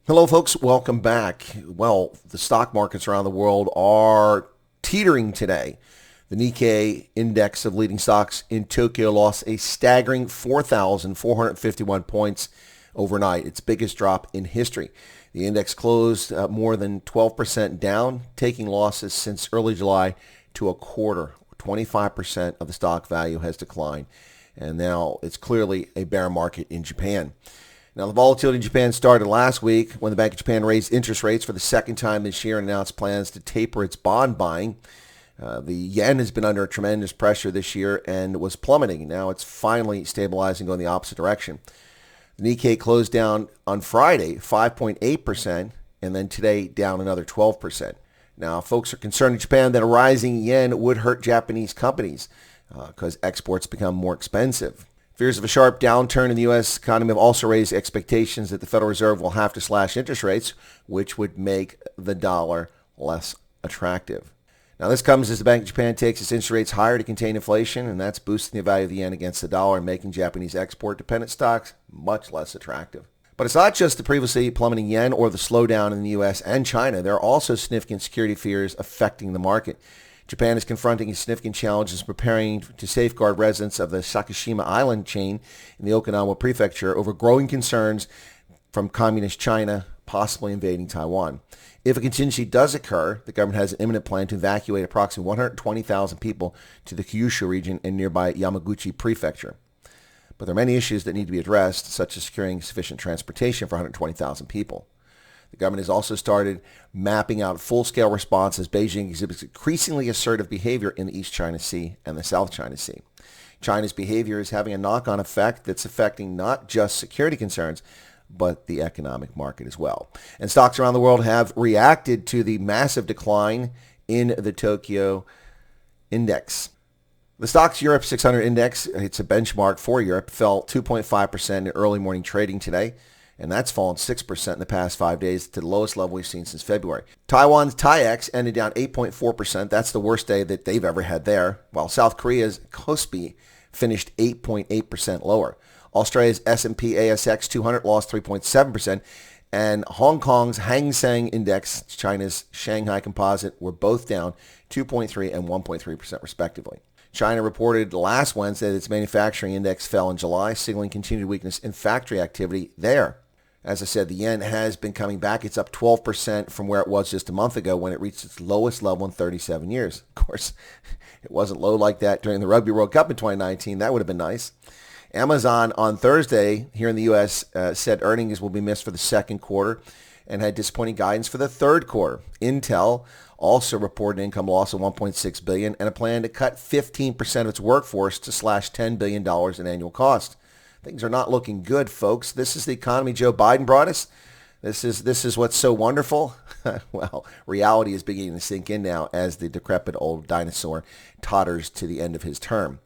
Hello, folks. Welcome back. Well, the stock markets around the world are teetering today. The Nikkei index of leading stocks in Tokyo lost a staggering 4,451 points overnight, its biggest drop in history. The index closed more than 12% down, taking losses since early July to a quarter. 25% of the stock value has declined, and now it's clearly a bear market in Japan. Now, the volatility in Japan started last week when the Bank of Japan raised interest rates for the second time this year and announced plans to taper its bond buying. The yen has been under tremendous pressure this year and was plummeting. Now it's finally stabilizing, going the opposite direction. The Nikkei closed down on Friday 5.8%, and then today down another 12%. Now, folks are concerned in Japan that a rising yen would hurt Japanese companies because exports become more expensive. Fears of a sharp downturn in the U.S. economy have also raised expectations that the Federal Reserve will have to slash interest rates, which would make the dollar less attractive. Now, this comes as the Bank of Japan takes its interest rates higher to contain inflation, and that's boosting the value of the yen against the dollar and making Japanese export-dependent stocks much less attractive. But it's not just the previously plummeting yen or the slowdown in the U.S. and China. There are also significant security fears affecting the market. Japan is confronting significant challenges preparing to safeguard residents of the Sakishima Island chain in the Okinawa prefecture over growing concerns from communist China possibly invading Taiwan. If a contingency does occur, the government has an imminent plan to evacuate approximately 120,000 people to the Kyushu region and nearby Yamaguchi prefecture. But there are many issues that need to be addressed, such as securing sufficient transportation for 120,000 people. The government has also started mapping out full-scale responses. Beijing exhibits increasingly assertive behavior in the East China Sea and the South China Sea. China's behavior is having a knock-on effect that's affecting not just security concerns, but the economic market as well. And stocks around the world have reacted to the massive decline in the Tokyo index. The Stoxx Europe 600 index, it's a benchmark for Europe, fell 2.5% in early morning trading today. And that's fallen 6% in the past 5 days to the lowest level we've seen since February. Taiwan's TAIEX ended down 8.4%. That's the worst day that they've ever had there, while South Korea's KOSPI finished 8.8% lower. Australia's S&P ASX 200 lost 3.7%, and Hong Kong's Hang Seng Index, China's Shanghai Composite, were both down 2.3 and 1.3% respectively. China reported last Wednesday that its manufacturing index fell in July, signaling continued weakness in factory activity there. As I said, the yen has been coming back. It's up 12% from where it was just a month ago when it reached its lowest level in 37 years. Of course, it wasn't low like that during the Rugby World Cup in 2019. That would have been nice. Amazon on Thursday here in the U.S. Said earnings will be missed for the second quarter and had disappointing guidance for the third quarter. Intel also reported an income loss of $1.6 billion and a plan to cut 15% of its workforce to slash $10 billion in annual cost. Things are not looking good, folks. This is the economy Joe Biden brought us. This is what's so wonderful. Well, reality is beginning to sink in now as the decrepit old dinosaur totters to the end of his term.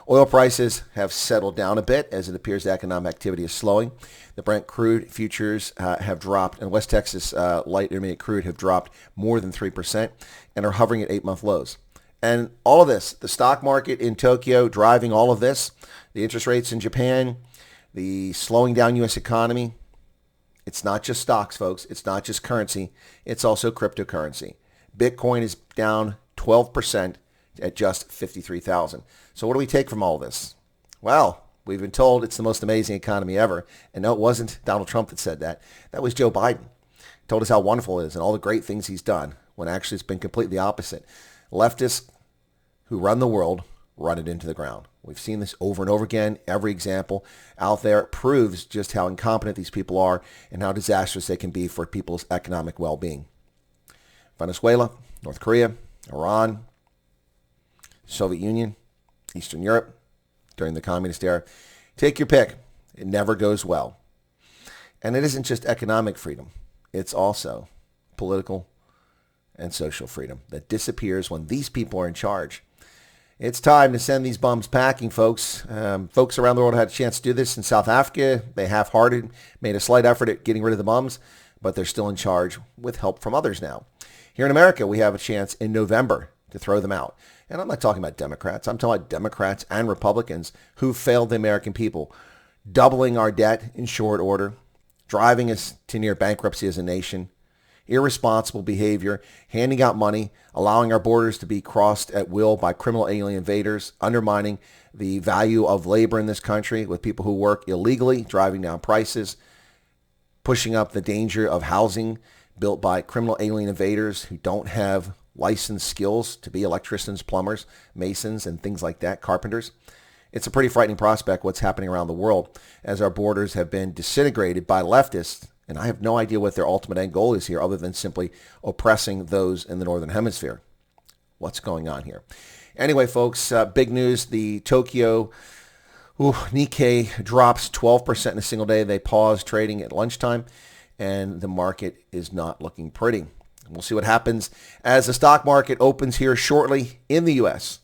Oil prices have settled down a bit as it appears the economic activity is slowing. The Brent crude futures have dropped, and West Texas light intermediate crude have dropped more than 3% and are hovering at 8-month lows. And all of this, the stock market in Tokyo driving all of this, the interest rates in Japan, the slowing down U.S. economy. It's not just stocks, folks. It's not just currency. It's also cryptocurrency. Bitcoin is down 12% at just 53,000. So what do we take from all this? Well, we've been told it's the most amazing economy ever. And no, it wasn't Donald Trump that said that. That was Joe Biden. He told us how wonderful it is and all the great things he's done, when actually it's been completely opposite. Leftists who run the world run it into the ground. We've seen this over and over again. Every example out there proves just how incompetent these people are and how disastrous they can be for people's economic well-being. Venezuela, North Korea, Iran, Soviet Union, Eastern Europe, during the communist era. Take your pick. It never goes well. And it isn't just economic freedom. It's also political and social freedom that disappears when these people are in charge. It's time to send these bums packing, folks. Folks around the world had a chance to do this in South Africa. They half-hearted, made a slight effort at getting rid of the bums, but they're still in charge with help from others now. Here in America, we have a chance in November to throw them out. And I'm not talking about Democrats. I'm talking about Democrats and Republicans who failed the American people, doubling our debt in short order, driving us to near bankruptcy as a nation, irresponsible behavior, handing out money, allowing our borders to be crossed at will by criminal alien invaders, undermining the value of labor in this country with people who work illegally, driving down prices, pushing up the danger of housing built by criminal alien invaders who don't have licensed skills to be electricians, plumbers, masons, and things like that, carpenters. It's a pretty frightening prospect what's happening around the world as our borders have been disintegrated by leftists. And I have no idea what their ultimate end goal is here other than simply oppressing those in the Northern Hemisphere. What's going on here? Anyway, folks, big news. The Tokyo Nikkei drops 12% in a single day. They paused trading at lunchtime, and the market is not looking pretty. We'll see what happens as the stock market opens here shortly in the U.S.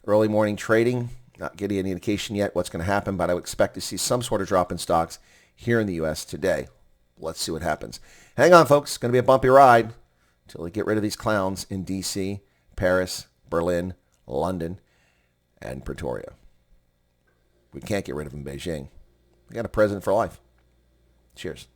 Early morning trading, not getting any indication yet what's going to happen, but I would expect to see some sort of drop in stocks here in the U.S. today. Let's see what happens. Hang on, folks. It's going to be a bumpy ride until we get rid of these clowns in D.C., Paris, Berlin, London, and Pretoria. We can't get rid of them in Beijing. We got a president for life. Cheers.